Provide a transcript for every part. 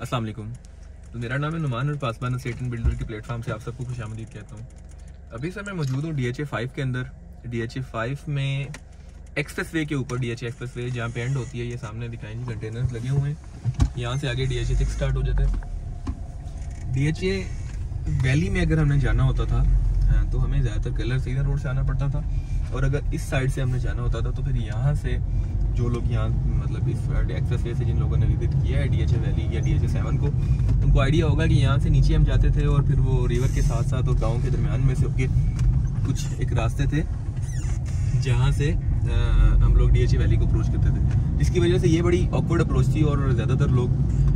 अस्सलाम वालेकुम। तो मेरा नाम है नुमान और पासवान स्टेट एंड बिल्डर के प्लेटफॉर्म से आप सबको खुशामदीद कहता हूँ। अभी सर मैं मौजूद हूँ DHA 5 के अंदर। DHA 5 में एक्सप्रेस वे के ऊपर, DHA एक्सप्रेस वे जहाँ पे एंड होती है, ये सामने दिखाएंगे कंटेनर्स लगे हुए हैं। यहाँ से आगे DHA 6 स्टार्ट हो जाता है। DHA वैली में अगर हमने जाना होता था तो हमें ज़्यादातर कलर सीधा रोड से आना पड़ता था, और अगर इस साइड से हमने जाना होता था तो फिर यहाँ से जो लोग यहाँ मतलब इस एक्सप्रेस वे से जिन लोगों ने विजिट किया है DHA वैली या DHA 7 को, उनको आइडिया होगा कि यहाँ से नीचे हम जाते थे और फिर वो रिवर के साथ साथ और गांव के दरमियान में से होके कुछ एक रास्ते थे जहाँ से हम लोग DHA वैली को अप्रोच करते थे, जिसकी वजह से ये बड़ी ऑकवर्ड अप्रोच थी और ज़्यादातर लोग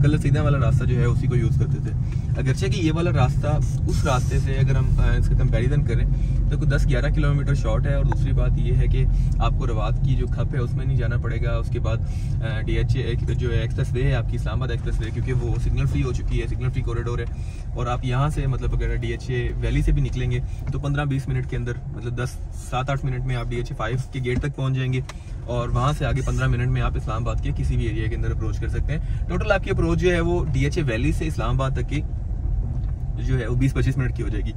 कलर सीधा वाला रास्ता जो है उसी को यूज़ करते थे। अगरचे कि ये वाला रास्ता उस रास्ते से अगर हम इसका कंपैरिजन करें तो कुछ 10-11 किलोमीटर शॉर्ट है, और दूसरी बात ये है कि आपको रवात की जो खप है उसमें नहीं जाना पड़ेगा। उसके बाद DHA जो एक्सप्रेस वे है आपकी इस्लामाबाद एक्सप्रेस वे, क्योंकि वो सिग्नल फ्री हो चुकी है, सिग्नल फ्री कॉरिडोर है, और आप यहाँ से मतलब अगर DHA वैली से भी निकलेंगे तो 15-20 मिनट के अंदर मतलब 7-8 मिनट में आप DHA 5 के गेट तक पहुँच जाएंगे, और वहाँ से आगे 15 मिनट में आप इस्लामाबाद के किसी भी एरिया के अंदर अप्रोच कर सकते हैं। टोटल आपकी अप्रोच जो है वो DHA वैली से इस्लामाबाद तक की जो है वो 20-25 मिनट की हो जाएगी,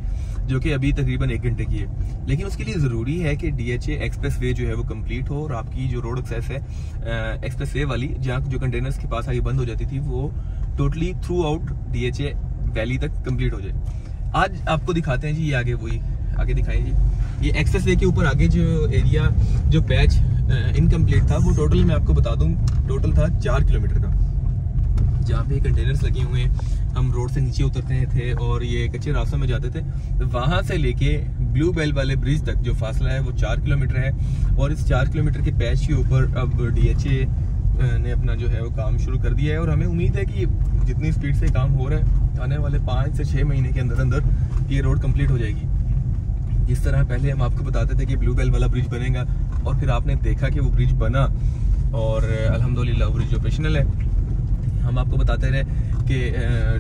जो कि अभी तकरीबन 1 घंटे की है। लेकिन उसके लिए ज़रूरी है कि DHA एक्सप्रेस वे जो है वो कंप्लीट हो, और आपकी जो रोड एक्सेस है एक्सप्रेस वे वाली, जहाँ जो कंटेनर्स के पास आगे बंद हो जाती थी, वो totally through out DHA valley तक कंप्लीट हो जाए। आज आपको दिखाते हैं जी, ये आगे वही आगे दिखाएं जी। ये एक्सप्रेस वे के ऊपर आगे जो एरिया जो पैच इनकम्प्लीट था, वो टोटल मैं आपको बता दूं टोटल था 4 किलोमीटर का, जहाँ पे कंटेनर्स लगे हुए हैं। हम रोड से नीचे उतरते थे और ये कच्चे रास्तों में जाते थे, तो वहाँ से लेके ब्लू बेल वाले ब्रिज तक जो फासला है वो 4 किलोमीटर है, और इस 4 किलोमीटर के पैच के ऊपर अब DHA ने अपना जो है वो काम शुरू कर दिया है, और हमें उम्मीद है कि जितनी स्पीड से काम हो रहा है आने वाले 5 से 6 महीने के अंदर अंदर ये रोड कंप्लीट हो जाएगी। जिस तरह पहले हम आपको बताते थे कि ब्लू बेल वाला ब्रिज बनेगा, और फिर आपने देखा कि वो ब्रिज बना और अल्हम्दुलिल्लाह वो ब्रिज ऑपरेशनल है। हम आपको बताते रहे कि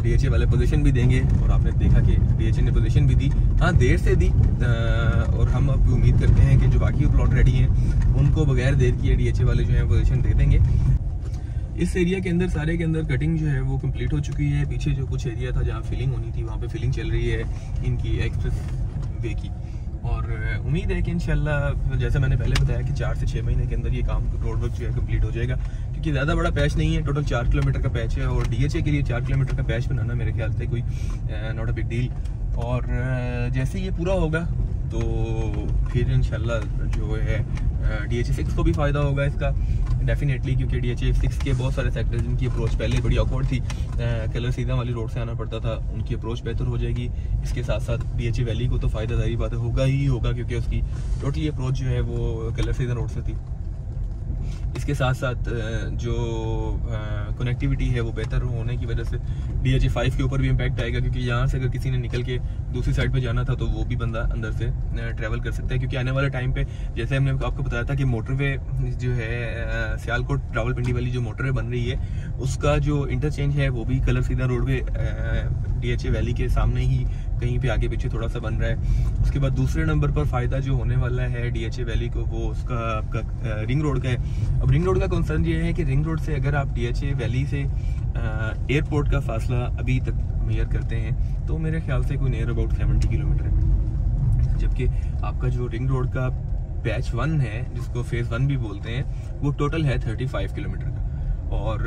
DHA वाले पोजीशन भी देंगे, और आपने देखा कि DHA ने पोजीशन भी दी, हाँ देर से दी, और हम अब उम्मीद करते हैं कि जो बाकी प्लॉट रेडी हैं उनको बगैर देर किए DHA वाले जो है पोजीशन दे देंगे। इस एरिया के अंदर सारे के अंदर कटिंग जो है वो कंप्लीट हो चुकी है। पीछे जो कुछ एरिया था जहाँ फिलिंग होनी थी वहाँ पे फिलिंग चल रही है इनकी एक्सप्रेस वे की, और उम्मीद है कि इंशाल्लाह जैसा मैंने पहले बताया कि 4 से 6 महीने के अंदर ये काम रोड वर्क जो है कंप्लीट हो जाएगा, क्योंकि ज़्यादा बड़ा पैच नहीं है, टोटल 4 किलोमीटर का पैच है, और DHA के लिए 4 किलोमीटर का पैच बनाना मेरे ख्याल से कोई नॉट अ बिग डील। और जैसे ये पूरा होगा तो फिर इंशाल्लाह जो है DHA 6 को भी फ़ायदा होगा इसका डेफिनेटली, क्योंकि DHA 6 के बहुत सारे सेक्टर्स जिनकी अप्रोच पहले बड़ी ऑकवर्ड थी, कलर सीधा वाली रोड से आना पड़ता था, उनकी अप्रोच बेहतर हो जाएगी। इसके साथ साथ DHA वैली को तो फ़ायदा दारी बात होगा ही होगा, क्योंकि उसकी टोटली अप्रोच जो है वो कलर सीधा रोड से थी। इसके साथ साथ जो कनेक्टिविटी है वो बेहतर होने की वजह से DHA 5 के ऊपर भी इम्पैक्ट आएगा, क्योंकि यहाँ से अगर किसी ने निकल के दूसरी साइड पे जाना था तो वो भी बंदा अंदर से ट्रैवल कर सकता है, क्योंकि आने वाले टाइम पे जैसे हमने आपको बताया था कि मोटरवे जो है सियालकोट रावलपिंडी वाली जो मोटरवे बन रही है उसका जो इंटरचेंज है वो भी कलर सीधा रोडवे DHA वैली के सामने ही कहीं पे आगे पीछे थोड़ा सा बन रहा है। उसके बाद दूसरे नंबर पर फ़ायदा जो होने वाला है DHA वैली को वो उसका आपका रिंग रोड का है। अब रिंग रोड का कंसर्न ये है कि रिंग रोड से अगर आप DHA वैली से एयरपोर्ट का फासला अभी तक मेजर करते हैं तो मेरे ख्याल से कोई नियर अबाउट 70 किलोमीटर है, जबकि आपका जो रिंग रोड का पैच 1 है जिसको फेज़ 1 भी बोलते हैं वो टोटल है 35 किलोमीटर का, और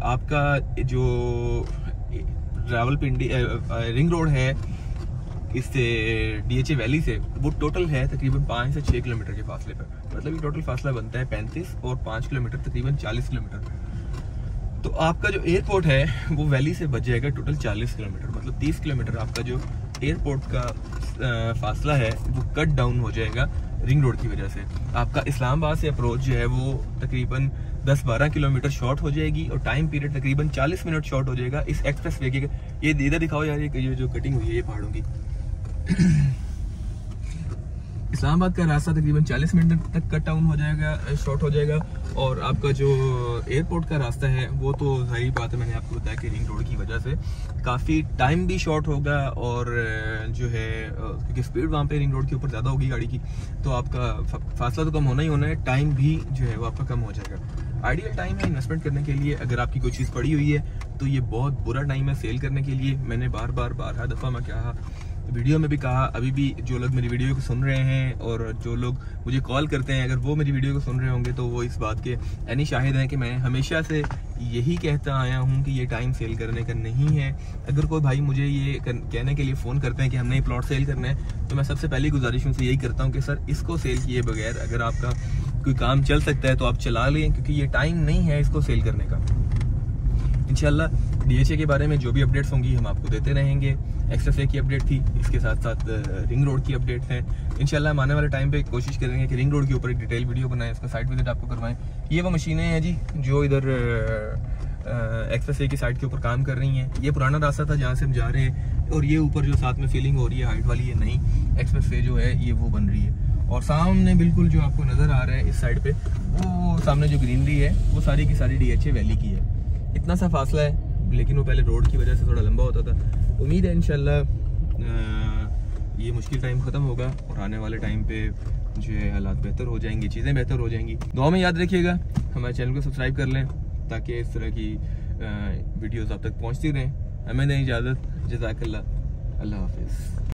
आपका जो रावलपिंडी रिंग रोड है इससे DHA वैली से वो टोटल है तकरीबन 5 से 6 किलोमीटर के फासले पर, मतलब ये टोटल फासला बनता है 35 और 5 किलोमीटर तकरीबन 40 किलोमीटर। तो आपका जो एयरपोर्ट है वो वैली से बच जाएगा टोटल 40 किलोमीटर, मतलब 30 किलोमीटर आपका जो एयरपोर्ट का फासला है वो कट डाउन हो जाएगा रिंग रोड की वजह से। आपका इस्लामाबाद से अप्रोच जो है वो तकरीबन 10-12 किलोमीटर शॉर्ट हो जाएगी, और टाइम पीरियड तकरीबन 40 मिनट शॉर्ट हो जाएगा इस एक्सप्रेस वे के। ये इधर दिखाओ यार, ये जो कटिंग हुई है ये पहाड़ों की इस्लामाबाद का रास्ता तकरीबन 40 मिनट तक कट डाउन हो जाएगा, शॉर्ट हो जाएगा, और आपका जो एयरपोर्ट का रास्ता है वो तो जाहिर बात है, मैंने आपको बताया कि रिंग रोड की वजह से काफ़ी टाइम भी शॉर्ट होगा, और जो है क्योंकि स्पीड वहाँ पे रिंग रोड के ऊपर ज़्यादा होगी गाड़ी की, तो आपका फासला तो कम होना ही होना है, टाइम भी जो है वो आपका कम हो जाएगा। आइडियल टाइम है इन्वेस्टमेंट करने के लिए। अगर आपकी कोई चीज़ पड़ी हुई है तो ये बहुत बुरा टाइम है सेल करने के लिए। मैंने बारह दफ़ा मैं कहा, वीडियो में भी कहा, अभी भी जो लोग मेरी वीडियो को सुन रहे हैं और जो लोग मुझे कॉल करते हैं, अगर वो मेरी वीडियो को सुन रहे होंगे तो वो इस बात के यानी शाहिद हैं कि मैं हमेशा से यही कहता आया हूँ कि ये टाइम सेल करने का नहीं है। अगर कोई भाई मुझे ये कहने के लिए फ़ोन करते हैं कि हमने प्लॉट सेल करना है, तो मैं सबसे पहली गुजारिश उनसे यही करता हूँ कि सर इसको सेल किए बगैर अगर आपका कोई काम चल सकता है तो आप चला लें, क्योंकि ये टाइम नहीं है इसको सेल करने का। इंशाल्लाह DHA के बारे में जो भी अपडेट्स होंगी हम आपको देते रहेंगे। एक्सप्रेसवे की अपडेट थी, इसके साथ साथ रिंग रोड की अपडेट है। इंशाल्लाह हम आने वाले टाइम पे कोशिश करेंगे कि रिंग रोड के ऊपर एक डिटेल वीडियो बनाएं, उसका साइट विजिट आपको करवाएं। ये वो मशीनें हैं जी जो इधर एक्सप्रेसवे की साइड के ऊपर काम कर रही हैं। ये पुराना रास्ता था जहाँ से हम जा रहे हैं, और ये ऊपर जो साथ में फीलिंग हो रही है हाइट वाली, ये नई एक्सप्रेसवे जो है ये वो बन रही है। और सामने बिल्कुल जो आपको नज़र आ रहा है इस साइड पे, वो सामने जो ग्रीनरी है वो सारी की सारी DHA वैली की है। इतना सा फासला है, लेकिन वो पहले रोड की वजह से थोड़ा लंबा होता था। उम्मीद है इंशाल्लाह ये मुश्किल टाइम ख़त्म होगा और आने वाले टाइम पे जो है हालात बेहतर हो जाएंगे, चीज़ें बेहतर हो जाएंगी। दुआ में याद रखिएगा, हमारे चैनल को सब्सक्राइब कर लें ताकि इस तरह की वीडियोज़ आप तक पहुँचती रहें। हमें दें इजाज़त, जज़ाकल्लाह, अल्लाह हाफिज़।